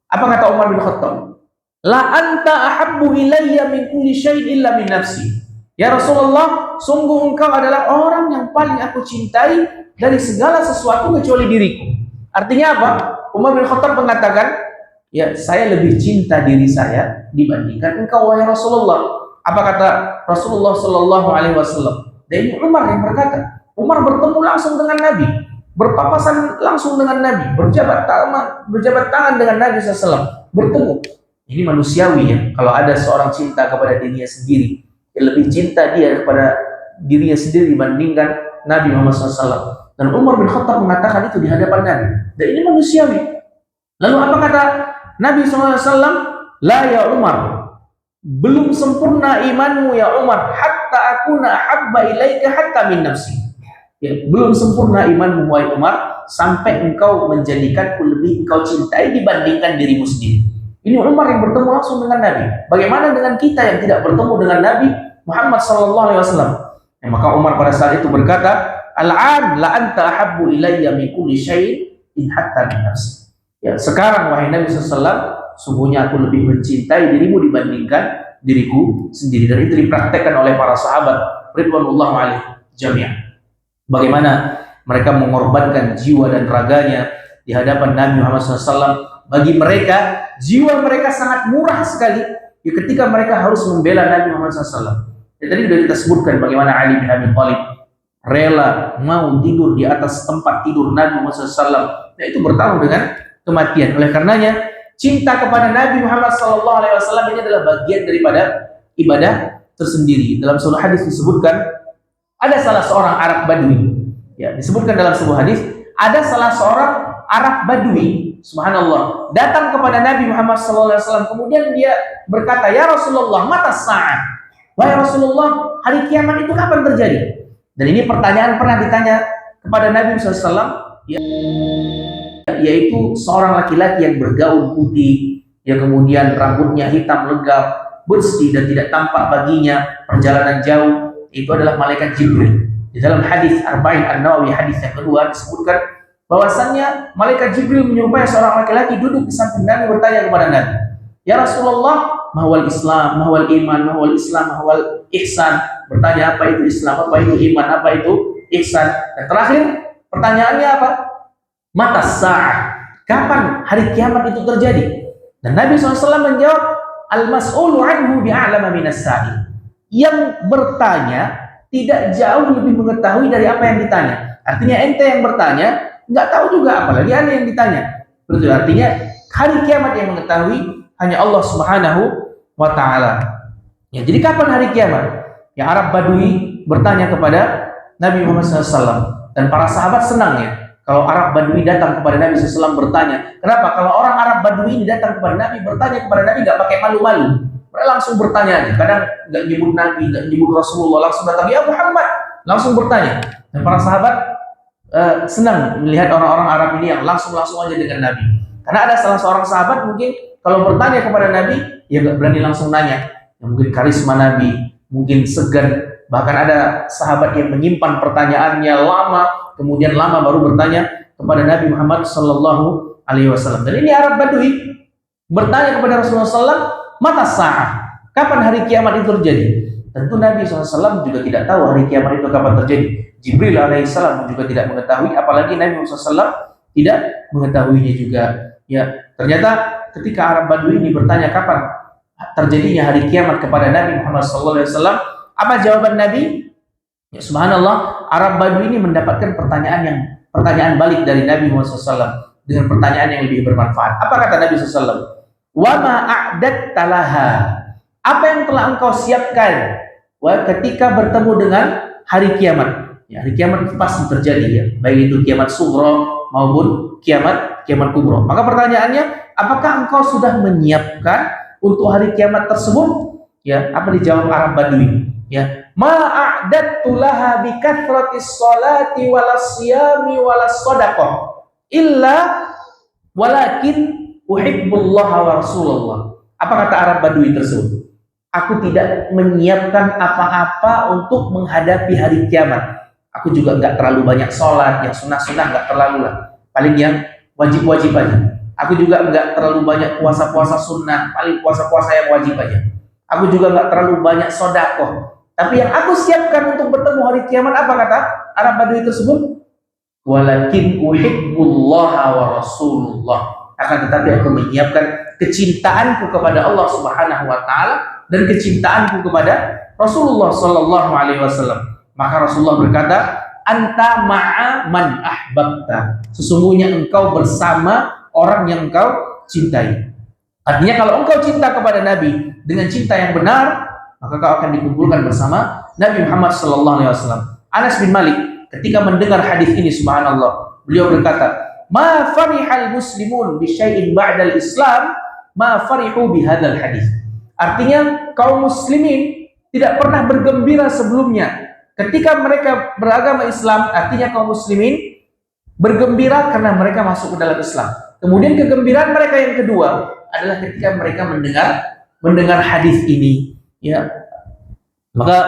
apa kata Umar bin Khattab? La anta ahabbu ilayya min kulli syai'in illa min nafsi. Ya Rasulullah, sungguh engkau adalah orang yang paling aku cintai dari segala sesuatu kecuali diriku. Artinya apa? Umar bin Khattab mengatakan, ya, saya lebih cinta diri saya dibandingkan engkau wahai Rasulullah. Apa kata Rasulullah sallallahu alaihi wasallam? Dan ini Umar yang berkata. Umar bertemu langsung dengan Nabi, berpapasan langsung dengan Nabi, berjabat tangan dengan Nabi SAW, bertemu. Ini manusiawi ya, kalau ada seorang cinta kepada dirinya sendiri, lebih cinta dia kepada dirinya sendiri dibandingkan Nabi Muhammad SAW. Dan Umar bin Khattab mengatakan itu di hadapan Nabi. Dan ini manusiawi. Lalu apa kata Nabi SAW? La ya Umar, belum sempurna imanmu ya Umar, hatta akuna habba ilaika hatta min nafsi. Ya, belum sempurna imanmu wahai Umar sampai engkau menjadikanku lebih engkau cintai dibandingkan dirimu sendiri. Ini Umar yang bertemu langsung dengan Nabi. Bagaimana dengan kita yang tidak bertemu dengan Nabi Muhammad SAW? Ya, maka Umar pada saat itu berkata, Al-an la anta ahabbu ilayya min kulli syai'in in hatta min nafsi. Ya, sekarang wahai Nabi SAW, sungguhnya aku lebih mencintai dirimu dibandingkan diriku sendiri. Dan itu dipraktekkan oleh para sahabat ridwanullah alaihim jami'an. Bagaimana mereka mengorbankan jiwa dan raganya di hadapan Nabi Muhammad SAW. Bagi mereka, jiwa mereka sangat murah sekali ya, ketika mereka harus membela Nabi Muhammad SAW. Ya, tadi sudah kita sebutkan bagaimana Ali bin Abi Thalib rela mau tidur di atas tempat tidur Nabi Muhammad SAW. Ya, itu bertaruh dengan kematian. Oleh karenanya, cinta kepada Nabi Muhammad SAW ini adalah bagian daripada ibadah tersendiri. Dalam sebuah hadis disebutkan, ada salah seorang Arab Badui, ya, disebutkan dalam sebuah hadis, ada salah seorang Arab Badui, subhanallah, datang kepada Nabi Muhammad SAW, kemudian dia berkata, ya Rasulullah, mata sa'ah? Wahai Rasulullah, hari kiamat itu kapan terjadi? Dan ini pertanyaan pernah ditanya kepada Nabi SAW, ya, yaitu seorang laki-laki yang bergaun putih, ya, kemudian rambutnya hitam legap, bersih dan tidak tampak baginya perjalanan jauh. Itu adalah malaikat Jibril. Di dalam hadis Arba'in An-Nawawi, hadis yang kedua, disebutkan bahwasannya malaikat Jibril menyerupai seorang laki-laki duduk di samping Nabi bertanya kepada Nabi, ya Rasulullah, mahwal Islam, mahwal iman, mahwal Islam, mahwal ihsan. Bertanya apa itu Islam, apa itu iman, apa itu ihsan. Dan terakhir pertanyaannya apa? Mata sa'ah, kapan hari kiamat itu terjadi? Dan Nabi SAW menjawab, al-mas'ulu anhu bi'a'lama minas sa'il. Yang bertanya tidak jauh lebih mengetahui dari apa yang ditanya. Artinya ente yang bertanya nggak tahu juga, apalagi anda yang ditanya. Betul, artinya hari kiamat yang mengetahui hanya Allah Subhanahu wa Ta'ala. Ya, jadi kapan hari kiamat? Yang Arab Badui bertanya kepada Nabi Muhammad SAW, dan para sahabat senang ya kalau Arab Badui datang kepada Nabi SAW bertanya. Kenapa? Kalau orang Arab Badui ini datang kepada Nabi, bertanya kepada Nabi nggak pakai malu-malu, mereka langsung bertanya aja. Kadang nggak nyebut Nabi, nggak nyebut Rasulullah, langsung datang, ya Muhammad, langsung bertanya. Dan para sahabat senang melihat orang-orang Arab ini yang langsung aja dengan Nabi. Karena ada salah seorang sahabat mungkin kalau bertanya kepada Nabi, ya nggak berani langsung nanya. Ya, mungkin karisma Nabi, mungkin segan. Bahkan ada sahabat yang menyimpan pertanyaannya lama, kemudian lama baru bertanya kepada Nabi Muhammad Sallallahu Alaihi Wasallam. Dan ini Arab Badui bertanya kepada Rasulullah SAW, mata sa'ah, kapan hari kiamat itu terjadi? Tentu Nabi SAW juga tidak tahu hari kiamat itu kapan terjadi. Jibril alaihissalam juga tidak mengetahui, apalagi Nabi SAW tidak mengetahuinya juga. Ya, ternyata ketika Arab Badui ini bertanya kapan terjadinya hari kiamat kepada Nabi Muhammad SAW, apa jawaban Nabi? Ya, subhanallah, Arab Badui ini mendapatkan pertanyaan balik dari Nabi Muhammad SAW dengan pertanyaan yang lebih bermanfaat. Apa kata Nabi SAW? Wa ma a'datta laha, apa yang telah engkau siapkan ketika bertemu dengan hari kiamat? Ya, hari kiamat pasti terjadi ya, baik itu kiamat sughra maupun kiamat kubra. Maka pertanyaannya, apakah engkau sudah menyiapkan untuk hari kiamat tersebut? Ya, apa dijawab Arab Badui? Ya, ma'adattu laha bi kathratis sholati walas siyami walas shadaqah illa walakin uhibbullaha wa rasulullah. Apa kata Arab Badui tersebut? Aku tidak menyiapkan apa-apa untuk menghadapi hari kiamat. Aku juga nggak terlalu banyak sholat, yang sunnah-sunnah nggak terlalu lah. Paling yang wajib-wajib aja. Aku juga nggak terlalu banyak puasa-puasa sunnah, paling puasa-puasa yang wajib aja. Aku juga nggak terlalu banyak sodakoh. Tapi yang aku siapkan untuk bertemu hari kiamat, apa kata Arab Badui tersebut? Walakin uhibbullaha wa rasulullah. Akan tetapi aku menyiapkan kecintaanku kepada Allah Subhanahu wa Ta'ala dan kecintaanku kepada Rasulullah Sallallahu Alaihi Wasallam. Maka Rasulullah berkata, anta ma'a man ahbabta. Sesungguhnya engkau bersama orang yang engkau cintai. Artinya kalau engkau cinta kepada Nabi dengan cinta yang benar, maka kau akan dikumpulkan bersama Nabi Muhammad Sallallahu Alaihi Wasallam. Anas bin Malik ketika mendengar hadis ini, subhanallah, beliau berkata, ma farihal muslimun bi syai'in ba'dal Islam ma farihu bihadzal hadis. Artinya kaum muslimin tidak pernah bergembira sebelumnya ketika mereka beragama Islam. Artinya kaum muslimin bergembira karena mereka masuk ke dalam Islam. Kemudian kegembiraan mereka yang kedua adalah ketika mereka mendengar hadis ini. Ya, maka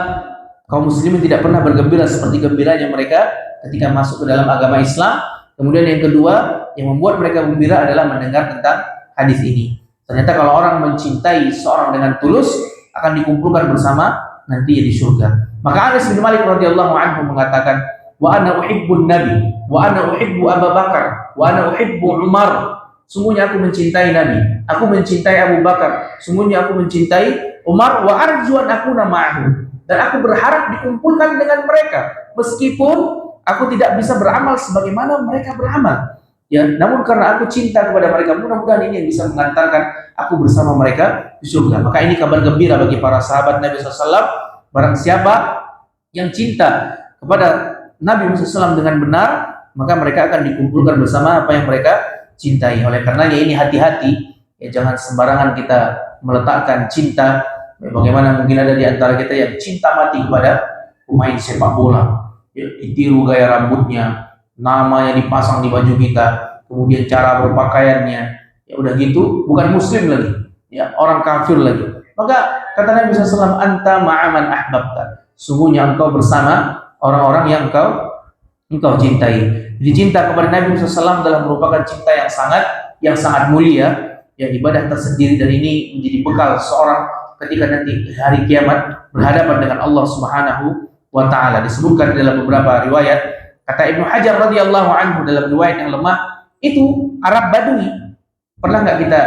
kaum muslimin tidak pernah bergembira seperti gembiranya mereka ketika masuk ke dalam agama Islam. Kemudian yang kedua yang membuat mereka gembira adalah mendengar tentang hadis ini. Ternyata kalau orang mencintai seorang dengan tulus akan dikumpulkan bersama nanti di surga. Maka Anas bin Malik radhiyallahu anhu mengatakan, wa ana uhibbun nabi, wa ana uhibbu Abu Bakar, wa ana uhibbu Umar. Sungguhnya aku mencintai Nabi, aku mencintai Abu Bakar, sungguhnya aku mencintai Umar, wa arju an akuna ma'ahu, dan aku berharap dikumpulkan dengan mereka meskipun aku tidak bisa beramal sebagaimana mereka beramal. Ya, namun karena aku cinta kepada mereka, mudah-mudahan ini yang bisa mengantarkan aku bersama mereka di surga. Maka ini kabar gembira bagi para sahabat Nabi SAW. Barang siapa yang cinta kepada Nabi SAW dengan benar, maka mereka akan dikumpulkan bersama apa yang mereka cintai. Oleh karenanya ini hati-hati, ya, jangan sembarangan kita meletakkan cinta. Bagaimana mungkin ada di antara kita yang cinta mati kepada pemain sepak bola, ya, ditiru gaya rambutnya, namanya dipasang di baju kita, kemudian cara berpakaiannya, ya udah gitu bukan muslim lagi, ya orang kafir lagi. Maka kata Nabi SAW, anta ma'aman ahbabta, sungguhnya engkau bersama orang-orang yang engkau cintai. Jadi cinta kepada Nabi SAW adalah merupakan cinta yang sangat mulia, yang ibadah tersendiri, dan ini menjadi bekal seorang ketika nanti hari kiamat berhadapan dengan Allah Subhanahu wa Ta'ala. Disebutkan dalam beberapa riwayat, kata Ibnu Hajar radhiyallahu anhu dalam riwayat yang lemah, Itu Arab Badui. Pernah nggak kita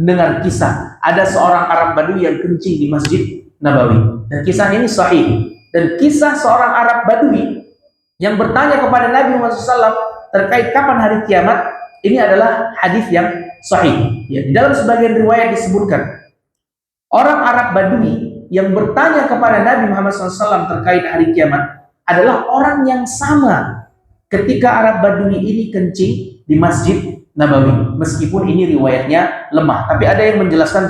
dengar kisah ada seorang Arab Badui yang kencing di Masjid Nabawi? Dan kisah ini sahih. Dan kisah seorang Arab Badui yang bertanya kepada Nabi Muhammad SAW terkait kapan hari kiamat, ini adalah hadis yang sahih. Ya, di dalam sebagian riwayat disebutkan orang Arab Badui yang bertanya kepada Nabi Muhammad SAW terkait hari kiamat adalah orang yang sama ketika Arab Badui ini kencing di Masjid Nabawi. Meskipun ini riwayatnya lemah, tapi ada yang menjelaskan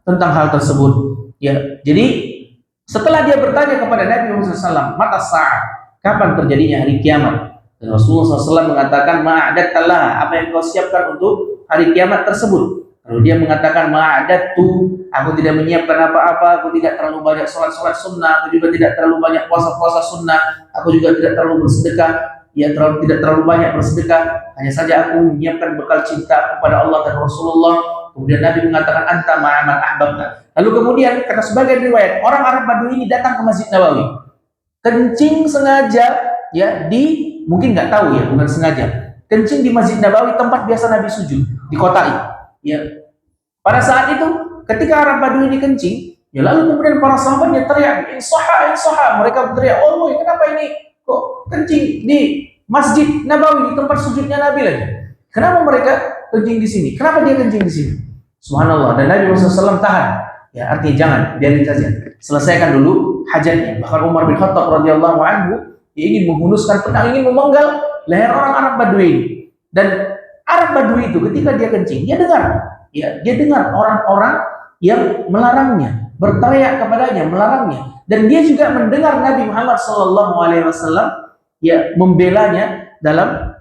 tentang hal tersebut. Ya, jadi setelah dia bertanya kepada Nabi Muhammad SAW, mata sa'ah, kapan terjadinya hari kiamat? Dan Rasulullah SAW mengatakan, ma'adatallah, apa yang kau siapkan untuk hari kiamat tersebut? Lalu dia mengatakan, ma'adatu, aku tidak menyiapkan apa-apa, aku tidak terlalu banyak sholat-sholat sunnah, aku juga tidak terlalu banyak puasa-puasa sunnah, aku juga tidak terlalu bersedekah, tidak terlalu banyak bersedekah, hanya saja aku menyiapkan bekal cinta kepada Allah dan Rasulullah. Kemudian Nabi mengatakan, anta ma'aman ahbabta. Lalu kemudian, kata sebagian riwayat, orang Arab Badui ini datang ke Masjid Nabawi, kencing sengaja, ya, mungkin nggak tahu ya, bukan sengaja, kencing di Masjid Nabawi, tempat biasa Nabi sujud, di kota ini. Ya, pada saat itu ketika Arab Badui ini kencing, ya lalu kemudian para sahabatnya teriak, insaha, mereka berteriak, oh kenapa ini kok kencing di Masjid Nabawi, di tempat sujudnya Nabi lagi? Kenapa mereka kencing di sini? Kenapa dia kencing di sini? Subhanallah. Dan Nabi Muhammad SAW tahan. Ya, artinya jangan, biarin saja, selesaikan dulu hajatnya. Bahkan Umar bin Khattab radhiyallahu anhu ingin menghunuskan pedang, ingin memenggal leher orang Arab Badui ini. Dan Arab Badui itu ketika dia kencing, dia dengar orang-orang yang melarangnya, berteriak kepadanya, melarangnya. Dan dia juga mendengar Nabi Muhammad SAW ya membelanya dalam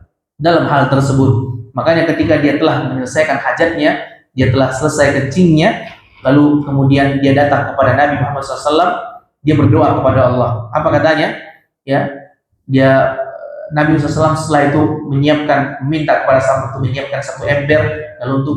hal tersebut. Makanya ketika dia telah menyelesaikan hajatnya, dia telah selesai kencingnya, lalu kemudian dia datang kepada Nabi Muhammad SAW, dia berdoa kepada Allah. Apa katanya? Ya, Nabi SAW setelah itu meminta kepada sang itu menyiapkan satu ember, lalu untuk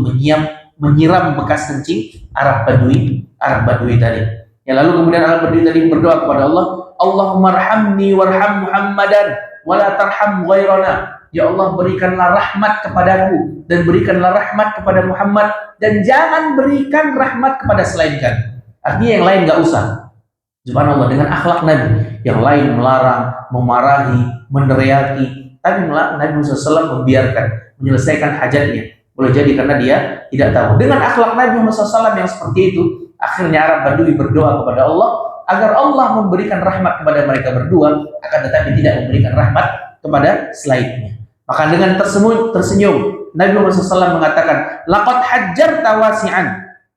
menyiram bekas kencing Arab Badui tadi. Ya, lalu kemudian Arab Badui tadi berdoa kepada Allah, Allahumma arhamni warham Muhammadan wala tarham ghairana. Ya Allah, berikanlah rahmat kepadaku dan berikanlah rahmat kepada Muhammad dan jangan berikan rahmat kepada selain kami. Artinya yang lain nggak usah. Subhanallah, dengan akhlak Nabi, yang lain melarang, memarahi, meneriaki, tapi Nabi SAW membiarkan, menyelesaikan hajatnya. Boleh jadi karena dia tidak tahu. Dengan akhlak Nabi SAW yang seperti itu, akhirnya Arab Badui berdoa kepada Allah agar Allah memberikan rahmat kepada mereka berdua, akan tetapi tidak memberikan rahmat kepada selainnya. Maka dengan tersenyum, Nabi Muhammad SAW mengatakan, laqad hajjarta wasi'an.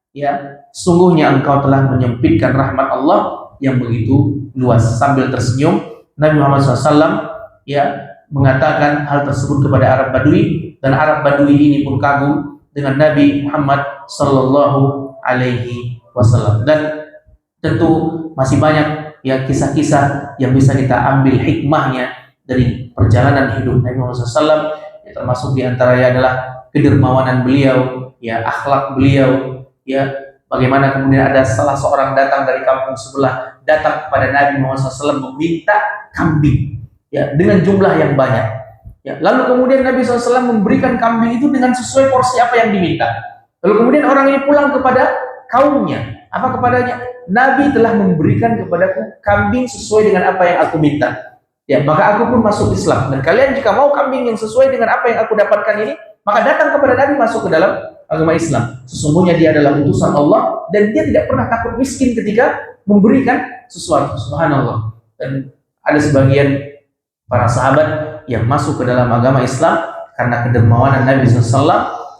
Ya, sungguhnya engkau telah menyempitkan rahmat Allah yang begitu luas. Sambil tersenyum, Nabi Muhammad SAW ya mengatakan hal tersebut kepada Arab Badui, dan Arab Badui ini pun kagum dengan Nabi Muhammad Sallallahu Alaihi Wasallam. Dan tentu masih banyak ya kisah-kisah yang bisa kita ambil hikmahnya dari perjalanan hidup Nabi Muhammad SAW. Ya, termasuk diantaranya adalah kedermawanan beliau, ya akhlak beliau, ya bagaimana kemudian ada salah seorang datang dari kampung sebelah, datang kepada Nabi Muhammad SAW meminta kambing, ya dengan jumlah yang banyak. Ya, lalu kemudian Nabi SAW memberikan kambing itu dengan sesuai porsi apa yang diminta. Lalu kemudian orang ini pulang kepada kaumnya, apa kepadanya? Nabi telah memberikan kepadaku kambing sesuai dengan apa yang aku minta. Ya, maka aku pun masuk Islam. Dan kalian jika mau kambing yang sesuai dengan apa yang aku dapatkan ini, maka datang kepada Nabi, masuk ke dalam agama Islam. Sesungguhnya dia adalah utusan Allah dan dia tidak pernah takut miskin ketika memberikan sesuatu. Subhanallah. Dan ada sebagian para sahabat yang masuk ke dalam agama Islam karena kedermawanan Nabi SAW.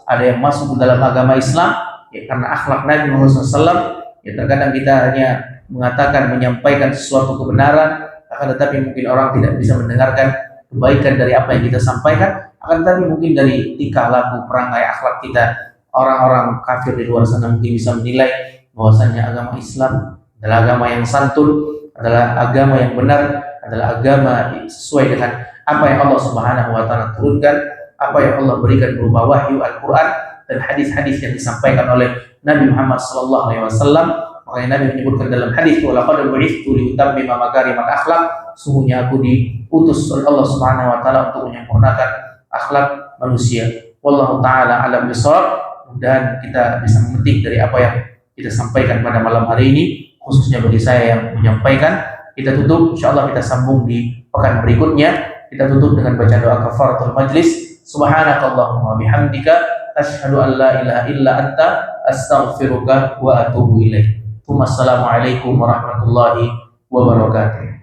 Ada yang masuk ke dalam agama Islam ya karena akhlak Nabi SAW. Ya, terkadang kita hanya mengatakan, menyampaikan sesuatu kebenaran, akan tetapi mungkin orang tidak bisa mendengarkan kebaikan dari apa yang kita sampaikan. Akan tetapi mungkin dari tingkah laku, perangai, akhlak kita, orang-orang kafir di luar sana mungkin bisa menilai bahwasanya agama Islam adalah agama yang santun, adalah agama yang benar, adalah agama sesuai dengan apa yang Allah Subhanahu wa taala turunkan, apa yang Allah berikan berupa wahyu Al-Qur'an dan hadis-hadis yang disampaikan oleh Nabi Muhammad sallallahu alaihi wasallam. Makanya Nabi menyebutkan dalam hadis, "Wa laqad bu'ithtu liutammima makarimal akhlaq." Sungguhnya aku diutus oleh Allah Subhanahu wa taala untuk menyempurnakan akhlak manusia. Wallahu taala alam bisawab. Mudah-mudahan kita bisa memetik dari apa yang kita sampaikan pada malam hari ini, khususnya bagi saya yang menyampaikan. Kita tutup, insyaallah kita sambung di pekan berikutnya. Kita tutup dengan baca doa kafaratul majlis. Subhanakallahumma bihamdika asyhadu an la ilaha illa anta astaghfiruka wa atubu ilaik. Wassalamualaikum warahmatullahi wabarakatuh.